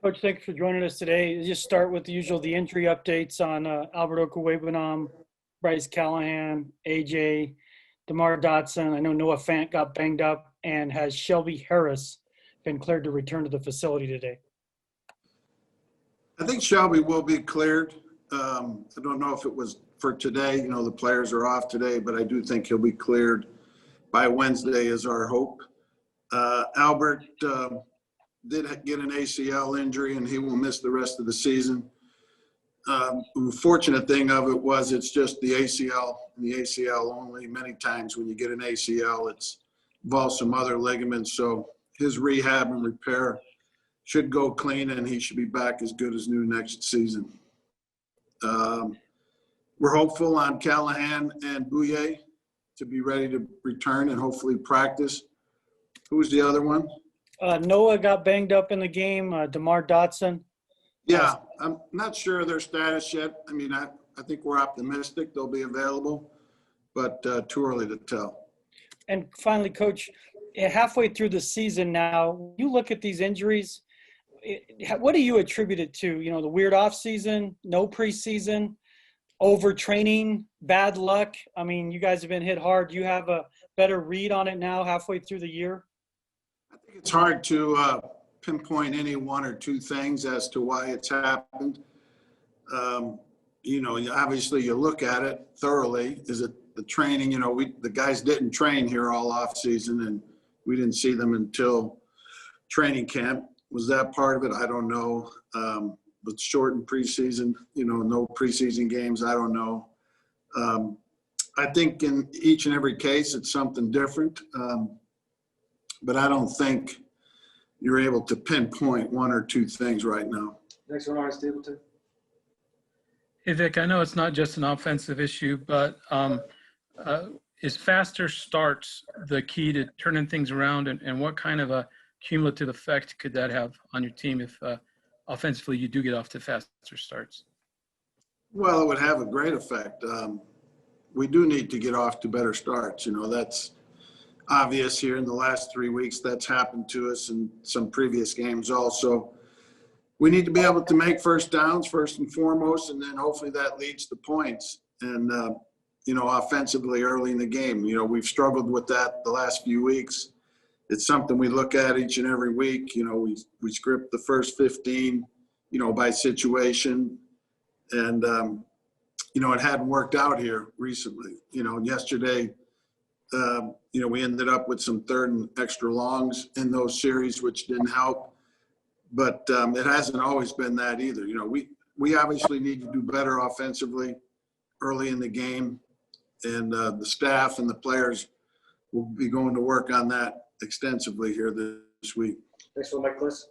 Coach, thanks for joining us today. Just start with the injury updates on Albert Okwuegbunam, Bryce Callahan, AJ, Demar Dotson. I know Noah Fant got banged up, and has Shelby Harris been cleared to return to the facility today? I think Shelby will be cleared. I don't know if it was for today. You know, the players are off today, but I do think he'll be cleared by Wednesday is our hope. Albert did get an ACL injury, and he will miss the rest of the season. The fortunate thing of it was it's just the ACL and the ACL only. Many times when you get an ACL, it's involves some other ligaments. So his rehab and repair should go clean, and he should be back as good as new next season. We're hopeful on Callahan and Bouye to be ready to return and hopefully practice. Who was the other one? Noah got banged up in the game. Demar Dotson. Yeah, I'm not sure of their status yet. I mean, I think we're optimistic they'll be available, but too early to tell. And finally, Coach, halfway through the season now, you look at these injuries, what do you attribute it to? You know, the weird off season, no preseason, overtraining, bad luck. I mean, you guys have been hit hard. Do you have a better read on it now halfway through the year? I think it's hard to pinpoint any one or two things as to why it's happened. You know, obviously you look at it thoroughly. Is it the training? You know, the guys didn't train here all off season, and we didn't see them until training camp. Was that part of it? I don't know. With shortened preseason, you know, no preseason games, I don't know. I think in each and every case it's something different, but I don't think you're able to pinpoint one or two things right now. Next one, Ernest Stapleton. Hey, Vic, I know it's not just an offensive issue, but is faster starts the key to turning things around, and what kind of a cumulative effect could that have on your team if offensively you do get off to faster starts? Well, it would have a great effect. We do need to get off to better starts. You know, that's obvious here in the last 3 weeks. That's happened to us in some previous games also. We need to be able to make first downs first and foremost, and then hopefully that leads to points. And, you know, offensively early in the game, you know, we've struggled with that the last few weeks. It's something we look at each and every week. You know, we script the first 15, you know, by situation. And, you know, it hadn't worked out here recently. You know, yesterday, you know, we ended up with some third and extra longs in those series, which didn't help. But it hasn't always been that either. You know, we obviously need to do better offensively early in the game. And the staff and the players will be going to work on that extensively here this week. Next one, Mike Kliss.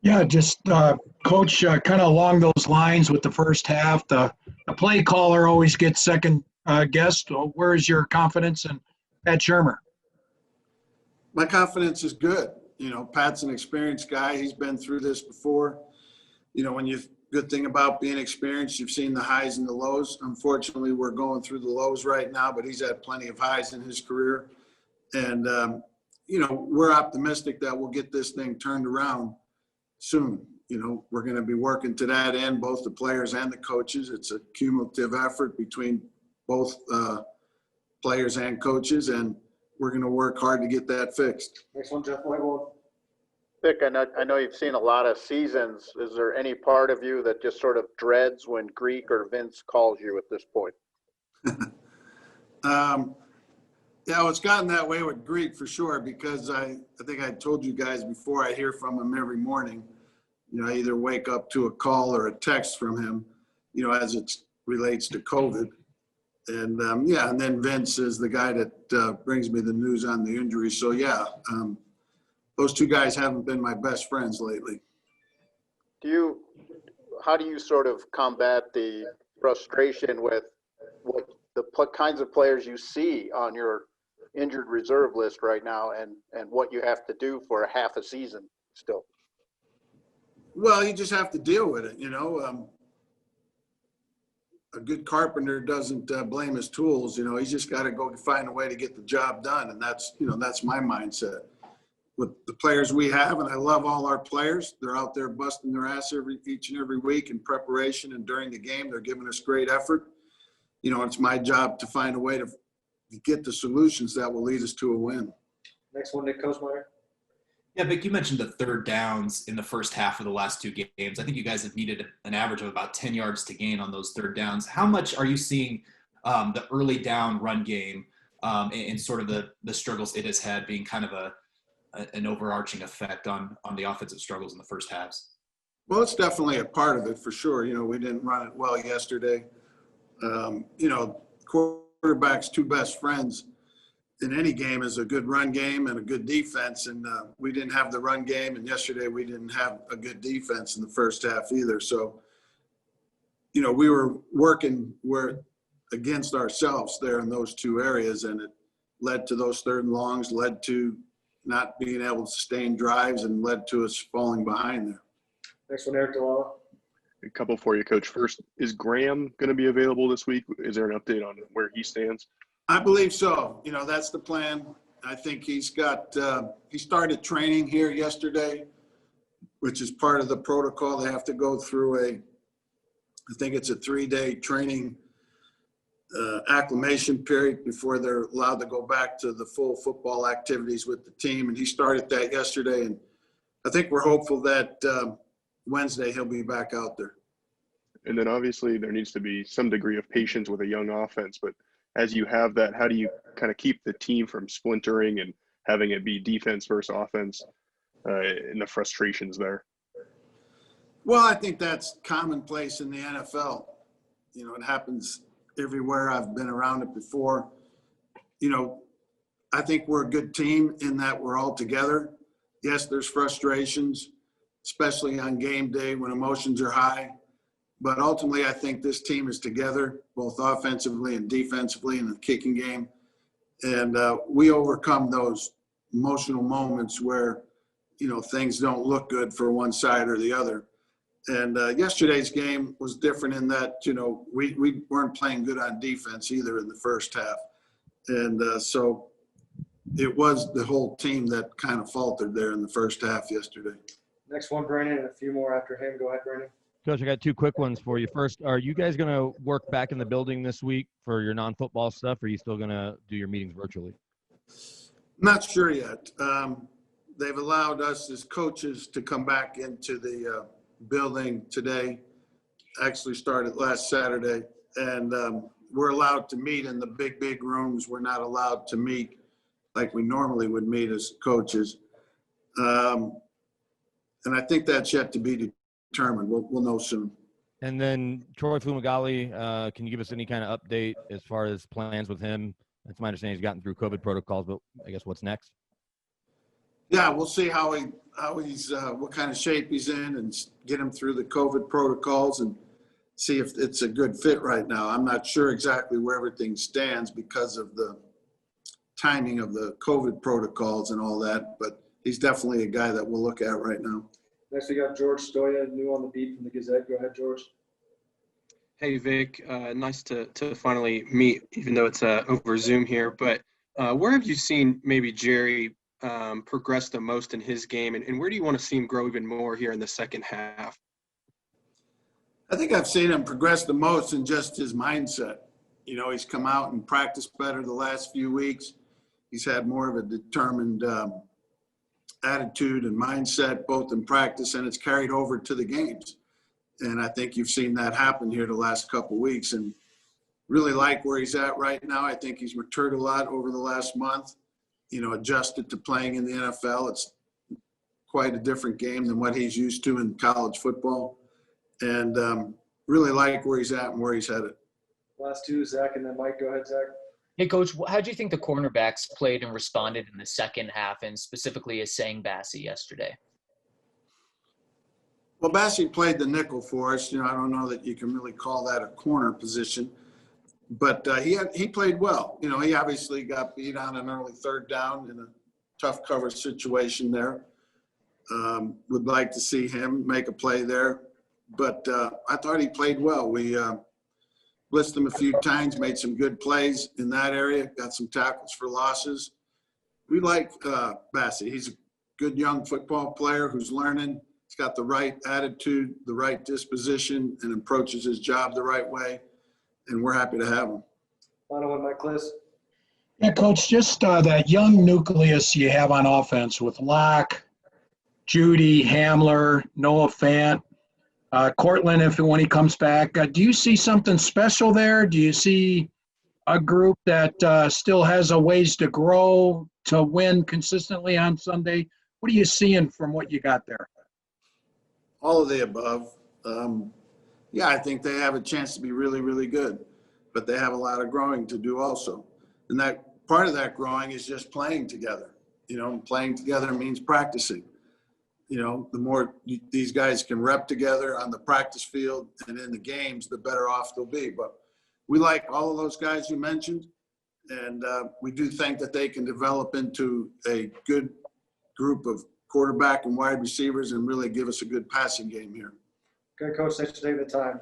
Yeah, just Coach, kind of along those lines with the first half, the play caller always gets second guessed. Where is your confidence in Pat Shurmer? My confidence is good. You know, Pat's an experienced guy. He's been through this before. You know, good thing about being experienced, you've seen the highs and the lows. Unfortunately, we're going through the lows right now, but he's had plenty of highs in his career. And, you know, we're optimistic that we'll get this thing turned around soon. You know, we're going to be working to that end, both the players and the coaches. It's a cumulative effort between both players and coaches, and we're going to work hard to get that fixed. Next one, Jeff Whitewell. Vic, I know you've seen a lot of seasons. Is there any part of you that just sort of dreads when Greek or Vince calls you at this point? Yeah, well, it's gotten that way with Greek for sure, because I think I told you guys before, I hear from him every morning. You know, I either wake up to a call or a text from him, you know, as it relates to COVID. And, yeah, and then Vince is the guy that brings me the news on the injury. So, yeah, those two guys haven't been my best friends lately. How do you sort of combat the frustration with what the kinds of players you see on your injured reserve list right now, and what you have to do for a half a season still? Well, you just have to deal with it, you know. A good carpenter doesn't blame his tools. You know, he's just got to go find a way to get the job done. And that's, you know, that's my mindset. with the players we have, and I love all our players. They're out there busting their ass each and every week in preparation and during the game. They're giving us great effort. It's my job to find a way to get the solutions that will lead us to a win. Next one, Nick Kosmeyer. Yeah, Vic, you mentioned the third downs in the first half of the last two games. I think you guys have needed an average of about 10 yards to gain on those third downs. How much are you seeing the early down run game and sort of the struggles it has had being kind of an overarching effect on the offensive struggles in the first halves? Well, it's definitely a part of it for sure. We didn't run it well yesterday. Quarterback's two best friends in any game is a good run game and a good defense. And we didn't have the run game. And yesterday we didn't have a good defense in the first half either. So, we were working against ourselves there in those two areas. And it led to those third and longs, led to not being able to sustain drives, and led to us falling behind there. Next one, Eric DeLalla. A couple for you, Coach. First, is Graham going to be available this week? Is there an update on where he stands? I believe so. That's the plan. I think he started training here yesterday, which is part of the protocol. They have to go through I think it's a 3-day training acclimation period before they're allowed to go back to the full football activities with the team. And he started that yesterday. And I think we're hopeful that Wednesday he'll be back out there. And then obviously there needs to be some degree of patience with a young offense, but as you have that, how do you kind of keep the team from splintering and having it be defense versus offense and the frustrations there? Well, I think that's commonplace in the NFL. It happens everywhere. I've been around it before. I think we're a good team in that we're all together. Yes, there's frustrations, especially on game day when emotions are high. But ultimately, I think this team is together, both offensively and defensively in the kicking game. And we overcome those emotional moments where, things don't look good for one side or the other. And yesterday's game was different in that, we weren't playing good on defense either in the first half. And so it was the whole team that kind of faltered there in the first half yesterday. Next one, Brandon, and a few more after him. Go ahead, Brandon. Coach, I got two quick ones for you. First, are you guys going to work back in the building this week for your non-football stuff, or are you still going to do your meetings virtually? Not sure yet. They've allowed us as coaches to come back into the building today. Actually started last Saturday. And we're allowed to meet in the big rooms. We're not allowed to meet like we normally would meet as coaches. And I think that's yet to be determined. We'll know soon. And then Troy Fumagalli, can you give us any kind of update as far as plans with him? It's my understanding he's gotten through COVID protocols, but I guess what's next? Yeah, we'll see how he's what kind of shape he's in, and get him through the COVID protocols and see if it's a good fit right now. I'm not sure exactly where everything stands because of the timing of the COVID protocols and all that, but he's definitely a guy that we'll look at right now. Next, we got George Stoya, new on the beat from the Gazette. Go ahead, George. Hey, Vic. Nice to finally meet, even though it's over Zoom here. But where have you seen maybe Jerry progress the most in his game, and where do you want to see him grow even more here in the second half? I think I've seen him progress the most in just his mindset. He's come out and practiced better the last few weeks. He's had more of a determined attitude and mindset, both in practice, and it's carried over to the games. And I think you've seen that happen here the last couple of weeks, and really like where he's at right now. I think he's matured a lot over the last month, adjusted to playing in the NFL. It's quite a different game than what he's used to in college football, and really like where he's at and where he's headed. Last two, Zach, and then Mike. Go ahead, Zach. Hey, Coach, how do you think the cornerbacks played and responded in the second half, and specifically Asang Bassi yesterday? Well, Bassi played the nickel for us. I don't know that you can really call that a corner position, but he played well. He obviously got beat on an early third down in a tough cover situation there. Would like to see him make a play there, but I thought he played well. We blitzed him a few times, made some good plays in that area, got some tackles for losses. We like Bassi. He's good young football player who's learning. He's got the right attitude, the right disposition, and approaches his job the right way. And we're happy to have him. Final one, Mike Kliss. Yeah, Coach, just that young nucleus you have on offense with Locke, Jeudy, Hamler, Noah Fant, Cortland, when he comes back. Do you see something special there? Do you see a group that still has a ways to grow to win consistently on Sunday? What are you seeing from what you got there? All of the above. Yeah, I think they have a chance to be really, really good, but they have a lot of growing to do also. And that part of that growing is just playing together. You know, playing together means practicing. You know, the more these guys can rep together on the practice field and in the games, the better off they'll be. But we like all of those guys you mentioned, and we do think that they can develop into a good group of quarterback and wide receivers and really give us a good passing game here. Okay, Coach, thanks for taking the time.